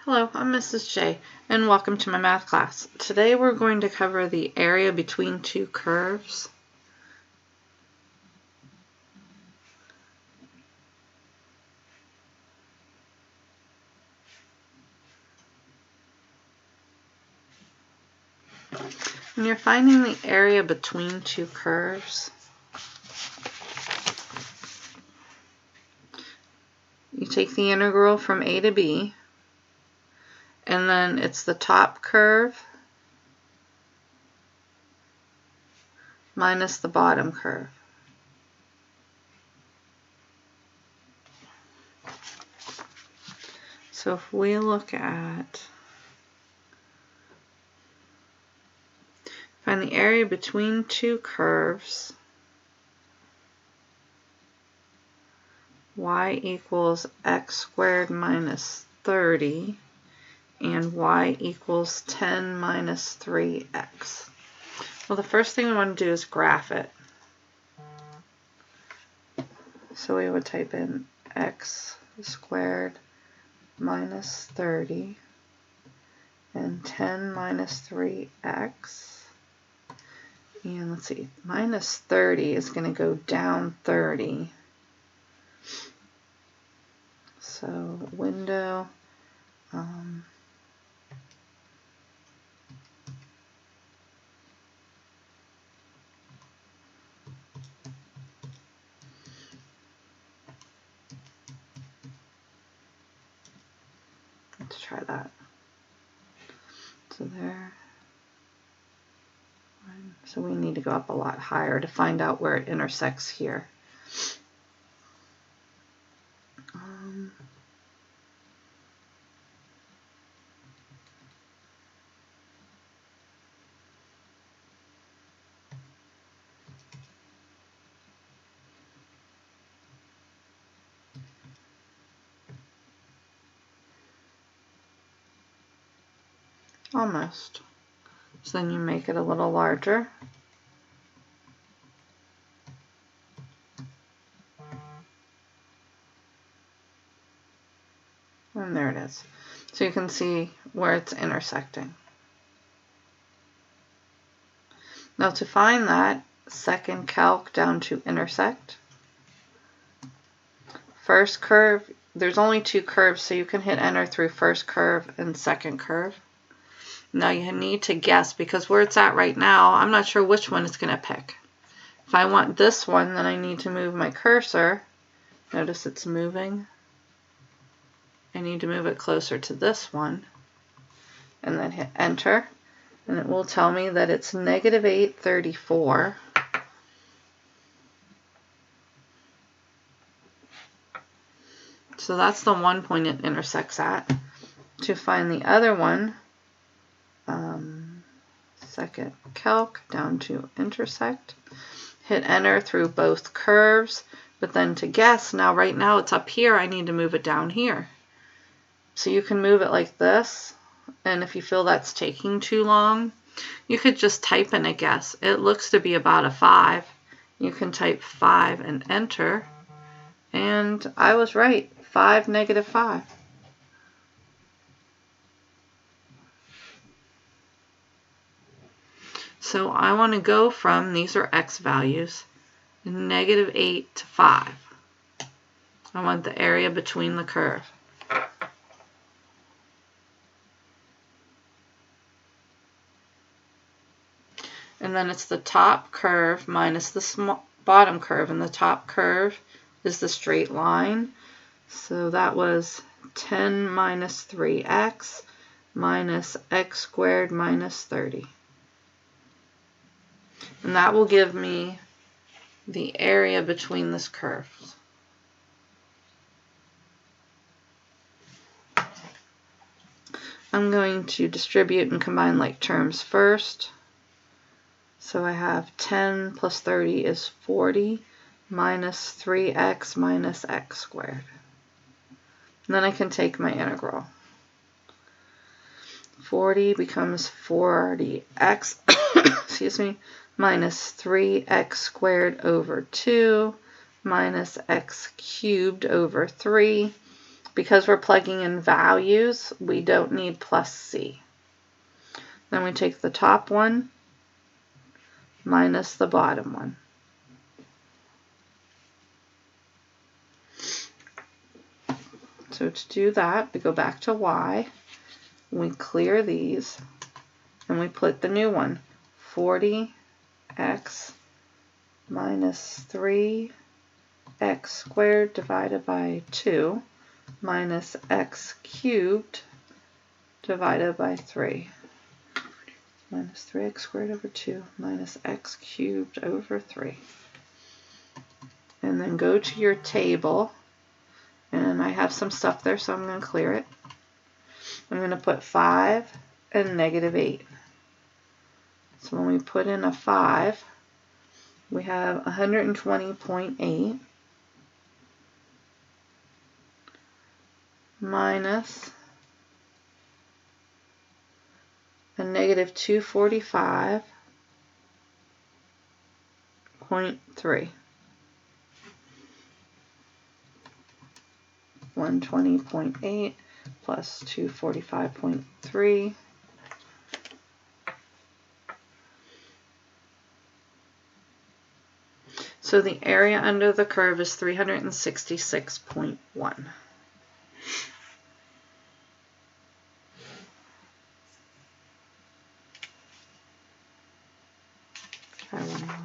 Hello, I'm Mrs. J, and welcome to my math class. Today we're going to cover the area between two curves. When you're finding the area between two curves, you take the integral from a to b, and then it's the top curve minus the bottom curve. So if we look at, find the area between two curves, y equals x squared minus 30, and y equals 10 minus 3x. Well, the first thing we want to do is graph it. So we would type in x squared minus 30 and 10 minus 3x. And let's see, minus 30 is going to go down 30. So window, let's try that. So there. So we need to go up a lot higher to find out where it intersects here. Almost. So then you make it a little larger. And there it is. So you can see where it's intersecting. Now to find that, second calc down to intersect. First curve, there's only two curves, so you can hit enter through first curve and second curve. Now you need to guess, because where it's at right now, I'm not sure which one it's going to pick. If I want this one, then I need to move my cursor. Notice it's moving. I need to move it closer to this one, and then hit enter, and it will tell me that it's negative 834. So that's the one point it intersects at. To find the other one, second calc down to intersect, hit enter through both curves, but then to guess, now right now it's up here, I need to move it down here. So you can move it like this, and if you feel that's taking too long, you could just type in a guess. It looks to be about a 5. You can type 5 and enter, and I was right, 5, negative 5. So I want to go from, these are x values, negative 8 to 5. I want the area between the curve. And then it's the top curve minus the bottom curve, and the top curve is the straight line. So that was 10 minus 3x minus x squared minus 30. And that will give me the area between this curves. I'm going to distribute and combine like terms first. So I have 10 plus 30 is 40 minus 3x minus x squared. And then I can take my integral. 40 becomes 40x, excuse me, minus 3x squared over 2 minus x cubed over 3. because we're plugging in values, we don't need plus C. Then we take the top one minus the bottom one. So to do that, we go back to Y, we clear these, and we put the new one, 40x minus 3x squared divided by 2 minus x cubed divided by 3. Minus 3x squared over 2 minus x cubed over 3. And then go to your table, and I have some stuff there, so I'm going to clear it. I'm going to put 5 and negative 8. So when we put in a 5, we have 120.8 minus a negative 245.3. 120.8 plus 245.3. So the area under the curve is 366.1. Try one more.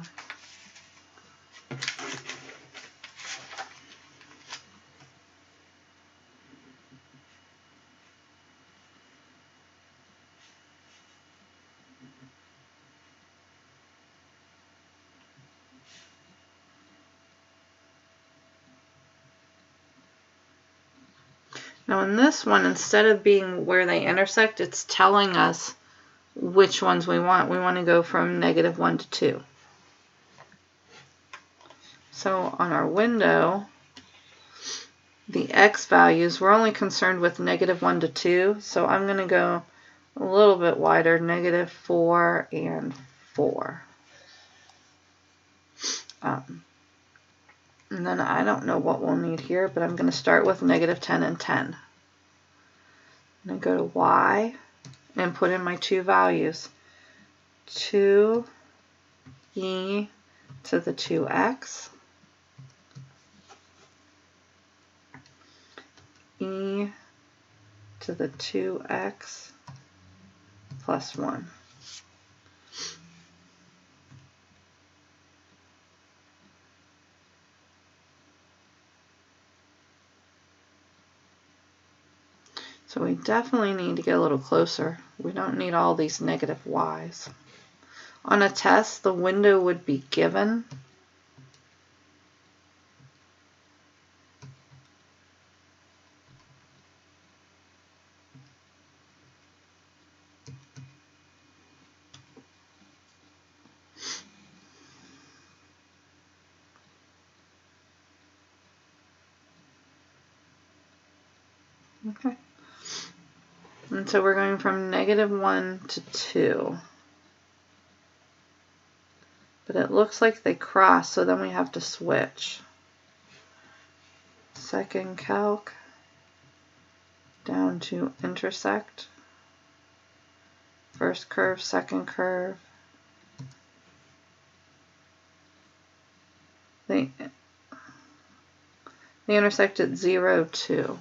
Now in this one, instead of being where they intersect, it's telling us which ones we want. We want to go from -1 to 2. So on our window, the x values, we're only concerned with -1 to 2, so I'm going to go a little bit wider, -4 and 4. And then I don't know what we'll need here, but I'm going to start with -10 and 10. I'm going to go to Y and put in my two values. 2e to the 2x, e to the 2x plus 1. So we definitely need to get a little closer. We don't need all these negative y's. On a test, the window would be given. Okay. And so we're going from -1 to 2. But it looks like they cross, so then we have to switch. Second calc, down to intersect. First curve, second curve. They intersect at 0, 2.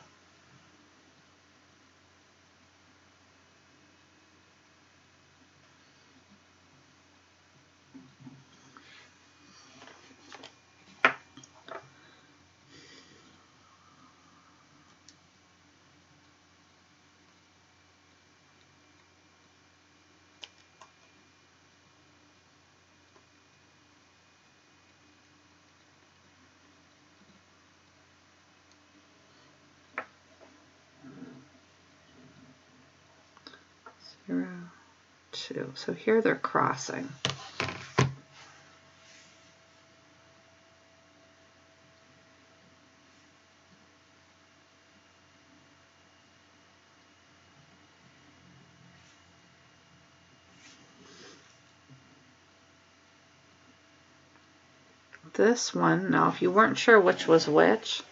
Two. So here they're crossing. This one, now if you weren't sure which was which,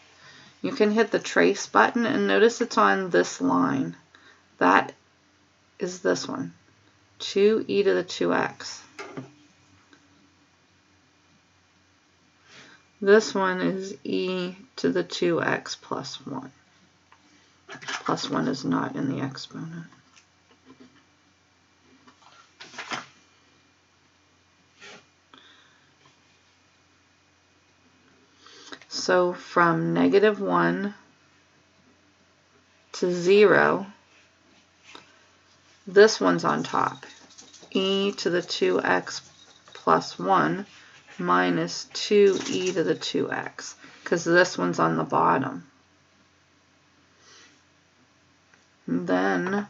you can hit the trace button and notice it's on this line. That is this one, 2e to the 2x. This one is e to the 2x plus 1. Plus 1 is not in the exponent. So from -1 to 0, this one's on top. E to the 2x plus 1 minus 2e to the 2x, because this one's on the bottom. And then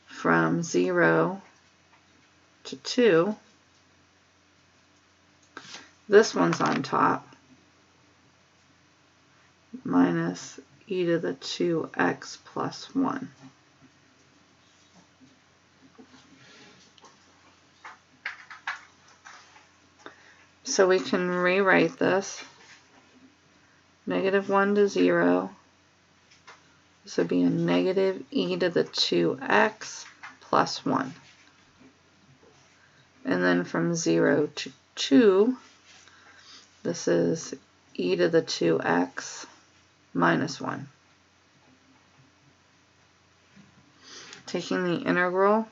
from 0 to 2, this one's on top, minus e to the 2x plus 1. So we can rewrite this. -1 to 0. This would be a negative e to the 2x plus 1. And then from 0 to 2, this is e to the 2x minus 1. Taking the integral,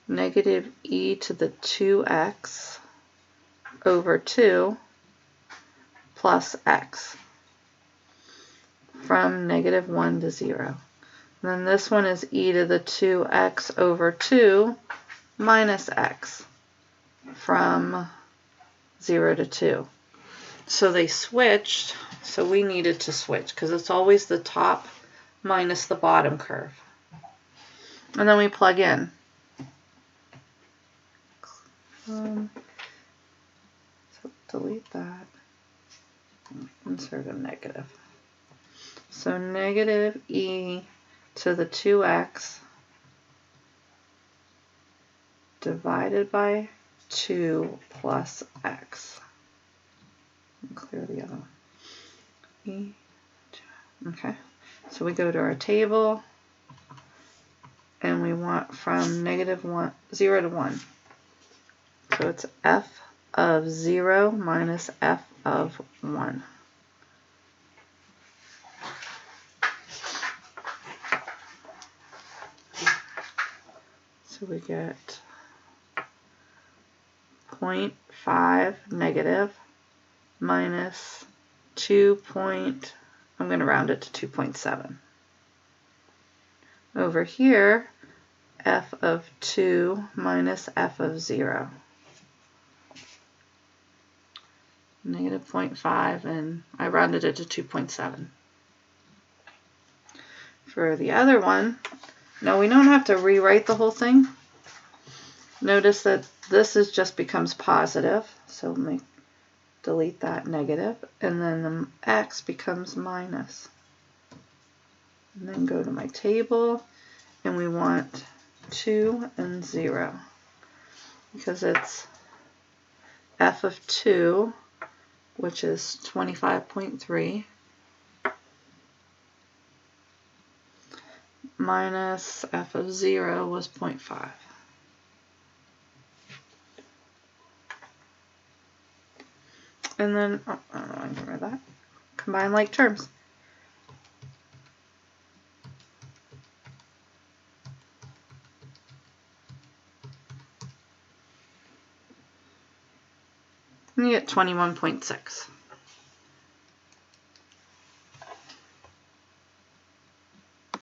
negative e to the 2x over 2 plus x from -1 to 0. And then this one is e to the 2x over 2 minus x from 0 to 2. So they switched, so we needed to switch because it's always the top minus the bottom curve. And then we plug in. So delete that, insert a negative. So negative e to the 2x divided by 2 plus x. And clear the other one. Okay, so we go to our table and we want from -0 to 1. So it's f of 0 minus f of 1. So we get 0.5 negative minus 2. I'm going to round it to 2.7. Over here, f of 2 minus f of 0. Negative 0.5, and I rounded it to 2.7. For the other one, now we don't have to rewrite the whole thing. Notice that this just becomes positive, so delete that negative, and then the x becomes minus. And then go to my table, and we want 2 and 0, because it's f of 2, which is 25.3, minus f of 0 was 0.5. And then, I don't know, I remember that. Combine like terms. And you get 21.6.